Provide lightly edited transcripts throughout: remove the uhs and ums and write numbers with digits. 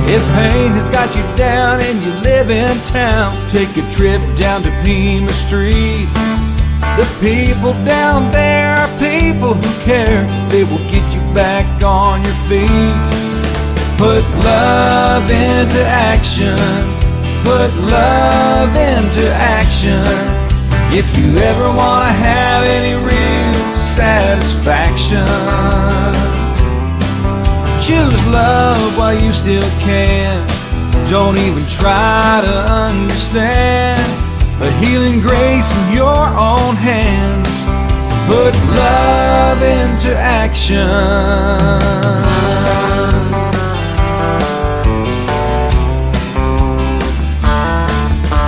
If pain has got you down and you live in town, take a trip down to Pima Street. The people down there are people who care. They will get you back on your feet. Put love into action. Put love into action. If you ever want to have any real satisfaction, choose love while you still can. Don't even try to understand. A healing grace in your own hands. Put love into action.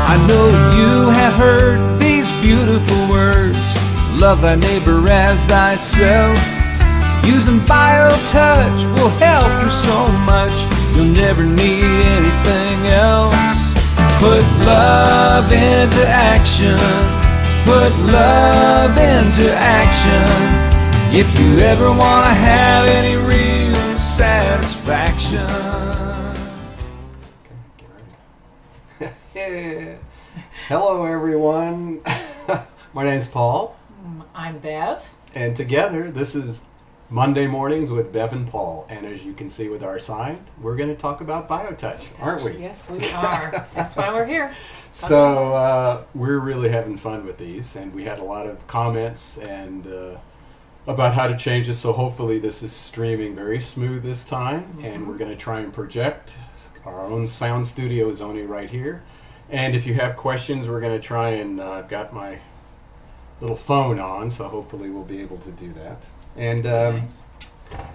I know you have heard these beautiful words. Love thy neighbor as thyself. Using BioTouch will help you so much. You'll never need anything else. Put love into action. Put love into action. If you ever want to have any real satisfaction. Yeah. Hello everyone. My name's Paul. I'm Bev. And together this is Monday Mornings with Bev and Paul. And as you can see with our sign, we're going to talk about BioTouch, aren't we? Yes, we are. That's why we're here. So we're really having fun with these, and we had a lot of comments and about how to change this. So hopefully this is streaming very smooth this time, and we're going to try and project. Our own sound studio is only right here. And if you have questions, we're going to try and I've got my little phone on, so hopefully we'll be able to do that. And Nice.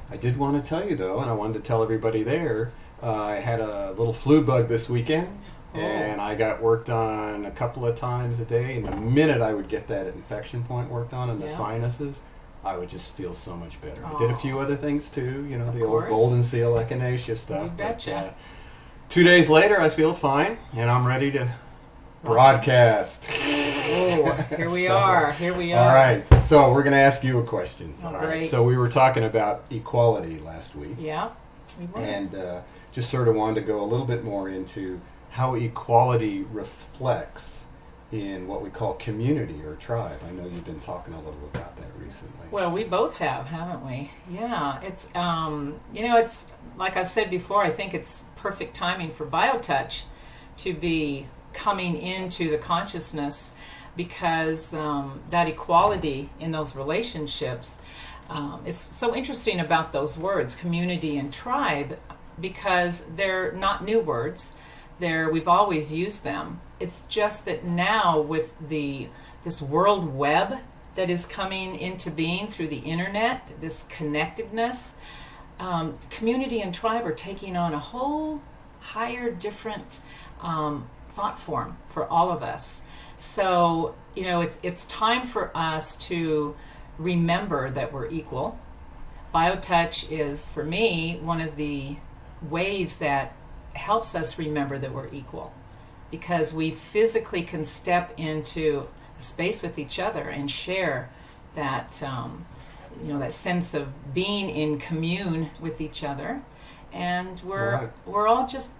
I did want to tell you though, and I wanted to tell everybody there, I had a little flu bug this weekend, and I got worked on a couple of times a day. And the minute I would get that infection point worked on in the sinuses, I would just feel so much better. I did a few other things too, you know, the old golden seal echinacea stuff. You betcha. 2 days later, I feel fine, and I'm ready to broadcast. Oh, here we are. Here we are. All right. So we're going to ask you a question. Oh, All right. great. So we were talking about equality last week. Yeah, we were. And just sort of wanted to go a little bit more into how equality reflects in what we call community or tribe. I know you've been talking a little about that recently. Well, we both have, haven't we? Yeah, it's you know, it's like I've said before. I think it's perfect timing for BioTouch to be coming into the consciousness, because that equality in those relationships, it's so interesting about those words, community and tribe, because they're not new words. We've always used them. It's just that now with this world web that is coming into being through the internet, this connectedness, community and tribe are taking on a whole higher, different thought form for all of us. So, you know, it's time for us to remember that we're equal. BioTouch is, for me, one of the ways that helps us remember that we're equal, because we physically can step into a space with each other and share that, you know, that sense of being in commune with each other, and we're all just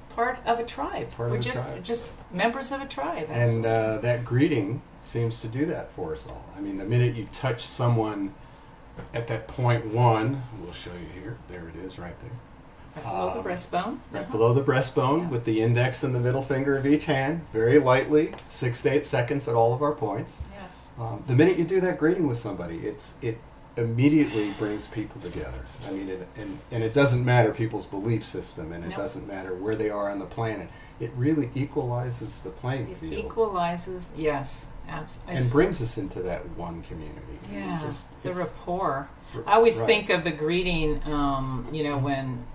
part of a tribe. We're just members of a tribe. And that greeting seems to do that for us all. I mean, the minute you touch someone at that point one, we'll show you here. There it is, right there. Right below the breastbone. Right below the breastbone, with the index and the middle finger of each hand, very lightly, 6 to 8 seconds at all of our points. Yes. The minute you do that greeting with somebody, it immediately brings people together. I mean, and it doesn't matter people's belief system, and it doesn't matter where they are on the planet. It really equalizes the playing field. It equalizes, yes, absolutely. And brings us into that one community. Yeah, the rapport. I always think of the greeting, you know, when,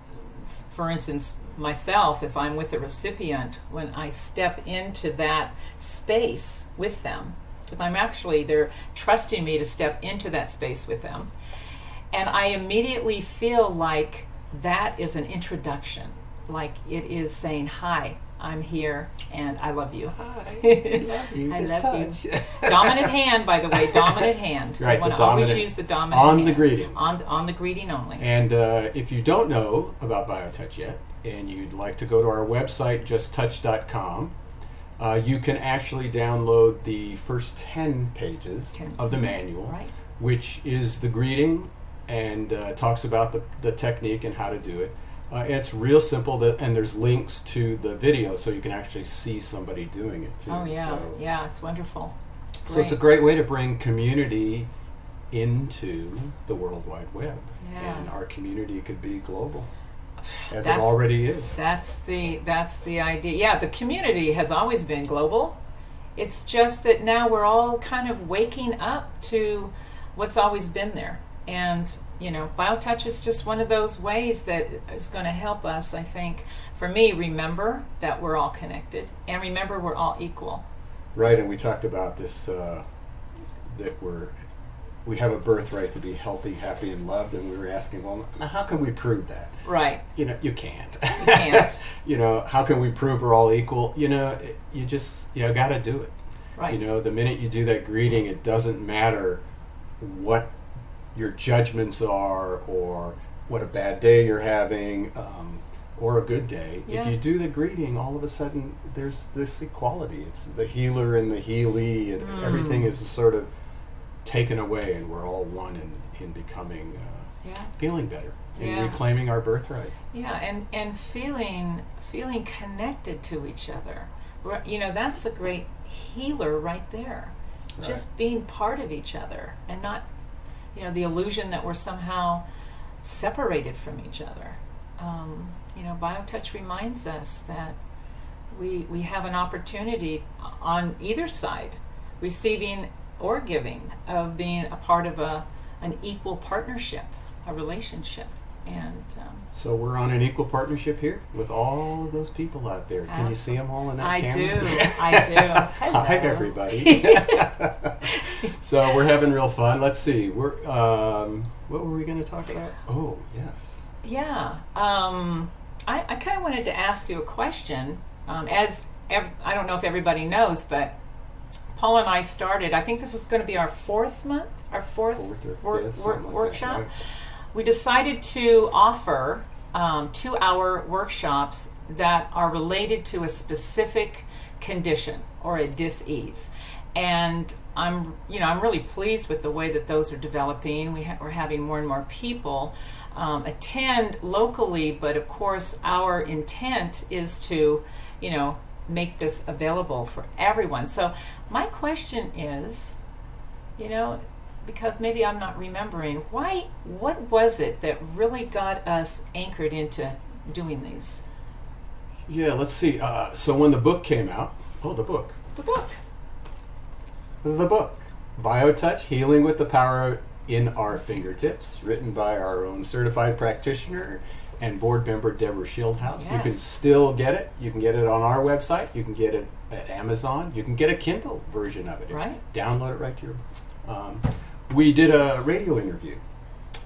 for instance, myself, if I'm with a recipient, when I step into that space with them, because they're trusting me to step into that space with them, and I immediately feel like that is an introduction, like it is saying, hi, I'm here, and I love you. I love you. I Just love touch. you. Dominant hand, by the way, dominant hand. Right, I want the to always dominant use the dominant on hand. the greeting. On the greeting only. And if you don't know about BioTouch yet, and you'd like to go to our website, justtouch.com, you can actually download the first 10 pages of the manual, Right. which is the greeting and talks about the technique and how to do it. It's real simple, and there's links to the video so you can actually see somebody doing it too. Oh, yeah. So, Yeah, it's wonderful. so it's a great way to bring community into the World Wide Web. Yeah. And our community could be global, as it That's- already is. That's the idea. Yeah, the community has always been global. It's just that now we're all kind of waking up to what's always been there. And, you know, BioTouch is just one of those ways that is going to help us, I think, for me, remember that we're all connected and remember we're all equal. Right, and we talked about this, that we have a birthright to be healthy, happy, and loved, and we were asking, well, now how can we prove that? Right. You know, you can't. You can't. You know, how can we prove we're all equal? You know, you got to do it. Right. You know, the minute you do that greeting, it doesn't matter what your judgments are or what a bad day you're having or a good day. Yeah. If you do the greeting, all of a sudden there's this equality. It's the healer and the healee, and everything is sort of taken away, and we're all one in becoming feeling better and Yeah. reclaiming our birthright. Yeah, and feeling connected to each other. You know, that's a great healer right there. Right. Just being part of each other and not, you know, the illusion that we're somehow separated from each other. You know, BioTouch reminds us that we have an opportunity on either side, receiving or giving, of being a part of an equal partnership, a relationship. And So we're on an equal partnership here with all of those people out there. Can you see them all in that I camera? I do. Hello. Hi, everybody. So we're having real fun. Let's see. What were we going to talk about? Oh, yes. Yeah. I kind of wanted to ask you a question. I don't know if everybody knows, but Paul and I started, I think this is going to be our fourth month, our fourth or fifth, something like that, workshop. right? We decided to offer 2-hour workshops that are related to a specific condition or a dis-ease. And I'm really pleased with the way that those are developing. We're having more and more people attend locally, but of course our intent is to, you know, make this available for everyone. So my question is, you know, because maybe I'm not remembering, what was it that really got us anchored into doing these? Yeah, let's see. So when the book came out, the book, BioTouch, Healing with the Power in Our Fingertips, written by our own certified practitioner and board member Deborah Schildhouse. Yes. You can still get it. You can get it on our website. You can get it at Amazon. You can get a Kindle version of it. Right. Download it right to your we did a radio interview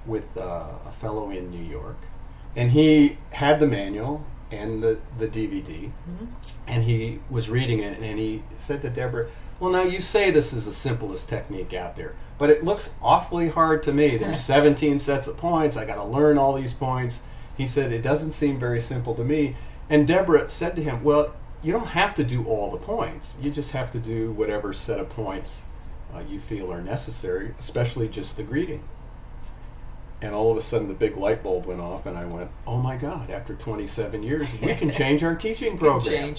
with a fellow in New York, and he had the manual and the DVD, and he was reading it, and he said to Deborah, well, now you say this is the simplest technique out there, but it looks awfully hard to me. There's 17 sets of points. I got to learn all these points. He said, it doesn't seem very simple to me. And Deborah said to him, well, you don't have to do all the points. You just have to do whatever set of points you feel are necessary, especially just the greeting. And all of a sudden the big light bulb went off, and I went, oh my God, after 27 years, we can change our teaching program.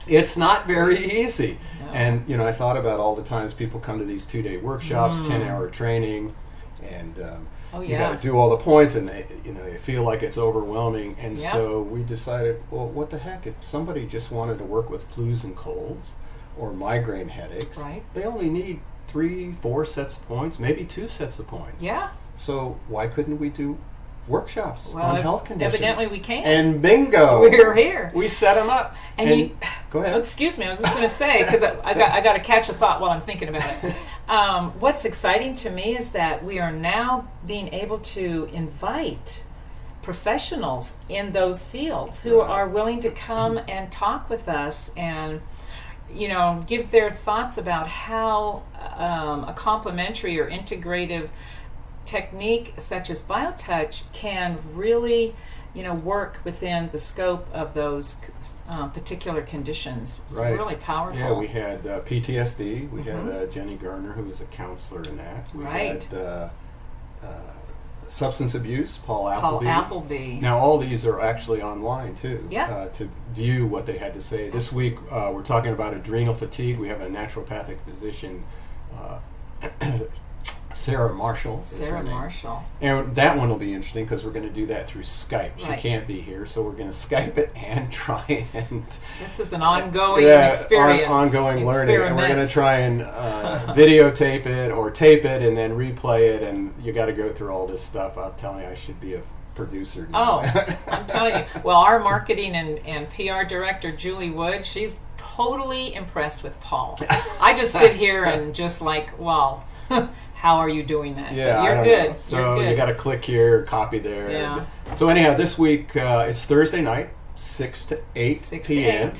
It's not very easy. No. And, you know, I thought about all the times people come to these 2-day workshops, 10-hour training, and you got to do all the points, and they feel like it's overwhelming. And so we decided, well, what the heck? If somebody just wanted to work with flus and colds or migraine headaches, they only need 3-4 sets of points, maybe 2 sets of points. Yeah. So why couldn't we do workshops on health conditions? Evidently we can. And bingo! We're here. We set them up. And go ahead. Excuse me, I was just going to say, because I got to catch a thought while I'm thinking about it. What's exciting to me is that we are now being able to invite professionals in those fields who are willing to come and talk with us and give their thoughts about how a complementary or integrative technique such as BioTouch can really work within the scope of those particular conditions. It's really powerful. Yeah, we had PTSD. We had Jenny Garner, who was a counselor in that. We had substance abuse, Paul Appleby. Now, all these are actually online, too, to view what they had to say. This week, we're talking about adrenal fatigue. We have a naturopathic physician, Sarah Marshall. And that one will be interesting because we're going to do that through Skype. She can't be here, so we're going to Skype it and try and... This is an ongoing experience. Ongoing learning. And we're going to try and videotape it or tape it and then replay it, and you got to go through all this stuff. I'm telling you, I should be a producer now. Oh, I'm telling you. Well, our marketing and PR director, Julie Wood, she's totally impressed with Paul. I just sit here and just like, wow... How are you doing that? Yeah, you're good. Know. So you got to click here, copy there. Yeah. So anyhow, this week it's Thursday night, 6 to 8 p.m.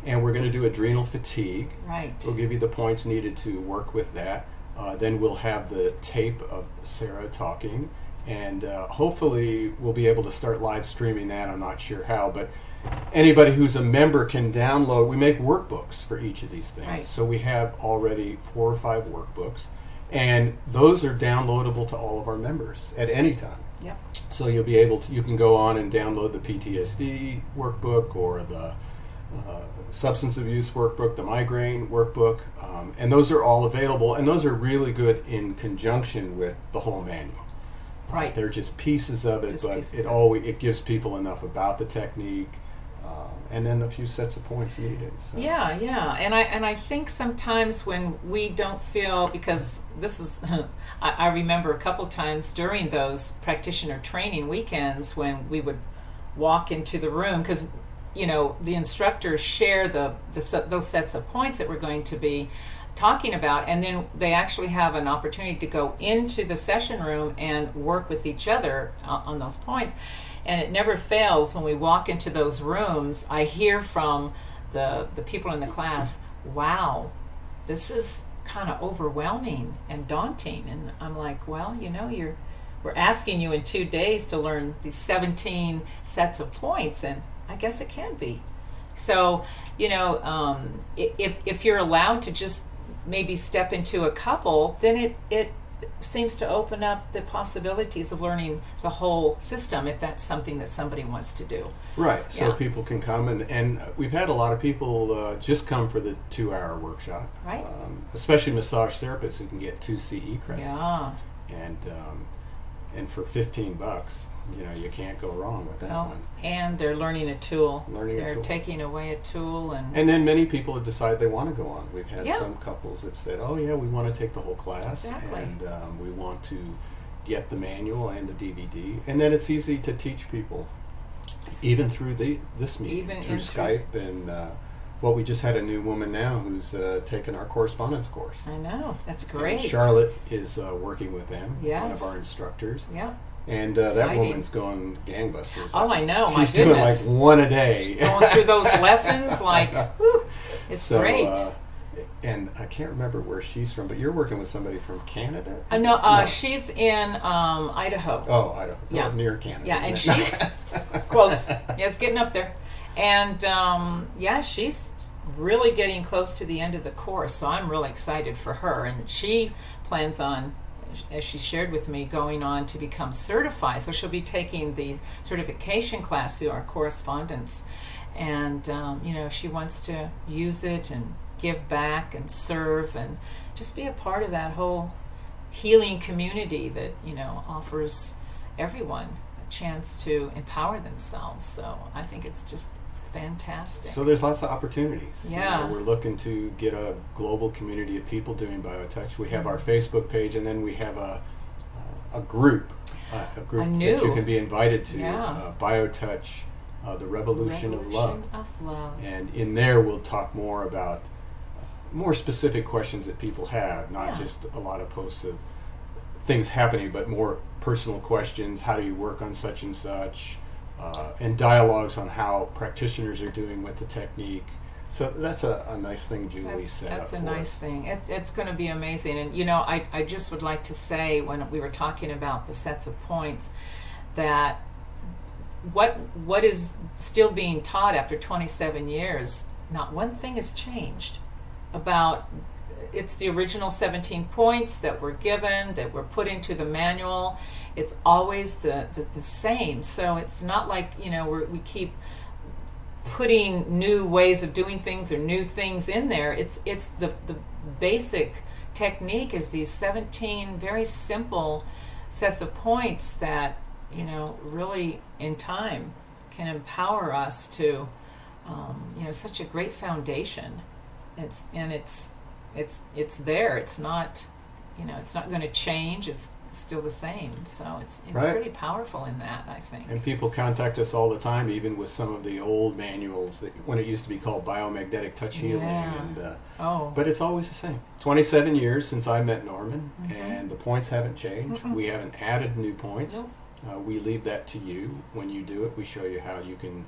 And we're going to do adrenal fatigue. Right. We'll give you the points needed to work with that. Then we'll have the tape of Sarah talking, and hopefully we'll be able to start live streaming that. I'm not sure how, but anybody who's a member can download. We make workbooks for each of these things. Right. So we have already 4 or 5 workbooks. And those are downloadable to all of our members at any time. Yep. So you'll be able to, you can go on and download the PTSD workbook or the substance abuse workbook, the migraine workbook, and those are all available. And those are really good in conjunction with the whole manual. Right. They're just pieces of it, but it gives people enough about the technique. And then a few sets of points needed. So. Yeah, and I think sometimes when we don't feel, because this is, I remember a couple times during those practitioner training weekends when we would walk into the room, because the instructors share those sets of points that we're going to be talking about, and then they actually have an opportunity to go into the session room and work with each other on those points. And it never fails when we walk into those rooms, I hear from the people in the class, wow, this is kind of overwhelming and daunting. And I'm like, well, we're asking you in 2 days to learn these 17 sets of points, and I guess it can be. So, if you're allowed to just maybe step into a couple, then it seems to open up the possibilities of learning the whole system if that's something that somebody wants to do. Right, so people can come, and we've had a lot of people just come for the 2-hour workshop. Right. Especially massage therapists who can get 2 CE credits. Yeah. And for $15, you can't go wrong with that one. And they're learning a tool. They're taking away a tool. And then many people have decided they want to go on. We've had some couples that said, oh yeah, we want to take the whole class. Exactly. And we want to get the manual and the DVD. And then it's easy to teach people, even through this meeting, through Skype. And we just had a new woman now who's taken our correspondence course. I know. That's great. And Charlotte is working with them, yes. one of our instructors. Yeah. And that woman's going gangbusters. Oh, I know. She's doing like 1 a day. Going through those lessons, whew, it's great. And I can't remember where she's from, but you're working with somebody from Canada? No, she's in Idaho. Oh, Idaho. Yeah. Near Canada. Yeah, and she's close. Yeah, it's getting up there. And she's really getting close to the end of the course, so I'm really excited for her. And she plans on, as she shared with me, going on to become certified. So she'll be taking the certification class through our correspondence. And, she wants to use it and give back and serve and just be a part of that whole healing community that, offers everyone a chance to empower themselves. So I think it's just fantastic. So there's lots of opportunities. Yeah. We're looking to get a global community of people doing BioTouch. We have our Facebook page, and then we have a group that you can be invited to. BioTouch, the Revolution of Love. And in there we'll talk more about more specific questions that people have, not just a lot of posts of things happening, but more personal questions. How do you work on such and such? And dialogues on how practitioners are doing with the technique. So that's a nice thing Julie set up for us. That's a nice thing. It's going to be amazing. And, you know, I just would like to say, when we were talking about the sets of points, that what is still being taught after 27 years, not one thing has changed about. It's the original 17 points that were given, that were put into the manual. It's always the same. So it's not like, you know, we keep putting new ways of doing things or new things in there. It's the basic technique is these 17 very simple sets of points that, you know, really in time can empower us to, you know, such a great foundation. It's there. It's not, you know, it's not going to change. It's still the same. So it's Right. pretty powerful in that, I think. And people contact us all the time, even with some of the old manuals that when it used to be called biomagnetic touch healing. Yeah. And but it's always the same. 27 years since I met Norman, and the points haven't changed. We haven't added new points. Nope. We leave that to you. When you do it, we show you how you can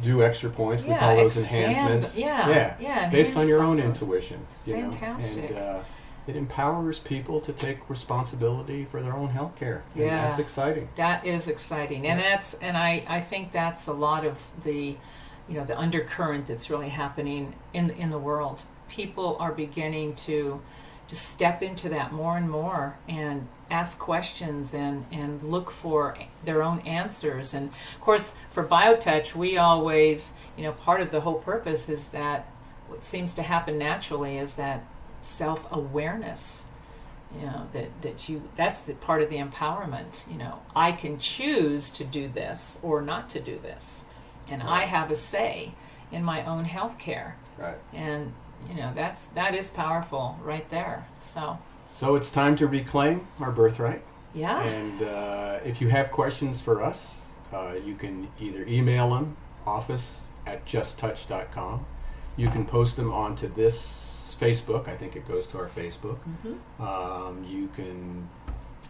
do extra points. We Yeah, call those expand. enhancements. Yeah, Based on enhance your some own of those. intuition. It's you know, fantastic. And it empowers people to take responsibility for their own health care. And Yeah. that's exciting. That is exciting, and I think that's a lot of the, you know, the undercurrent that's really happening in the world. People are beginning to step into that more and more and ask questions and look for their own answers. And of course, for BioTouch, we always, you know, part of the whole purpose is that what seems to happen naturally is that self-awareness. You know, that's the part of the empowerment. You know, I can choose to do this or not to do this, and I have a say in my own health care. Right. And you know, that is powerful right there. So So it's time to reclaim our birthright. yeah. And if you have questions for us, you can either email them, office@justtouch.com. You can post them onto this Facebook. I think it goes to our Facebook. You can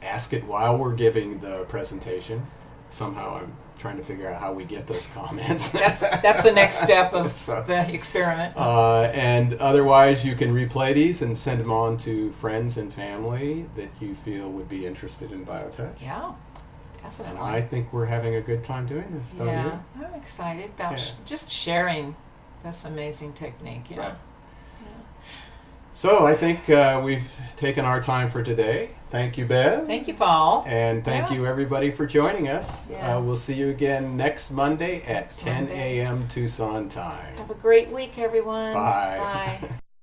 ask it while we're giving the presentation. Somehow I'm trying to figure out how we get those comments. That's the next step of So- the experiment. And otherwise, you can replay these and send them on to friends and family that you feel would be interested in BioTouch. Yeah, And definitely. I think we're having a good time doing this, don't Yeah, you? I'm excited about Yeah. just sharing this amazing technique. Yeah. Right. So I think we've taken our time for today. Thank you, Bev. Thank you, Paul. And thank Yeah. you, everybody, for joining us. Yeah. We'll see you again next Monday at Next 10 Monday. a.m. Tucson time. Have a great week, everyone. Bye. Bye.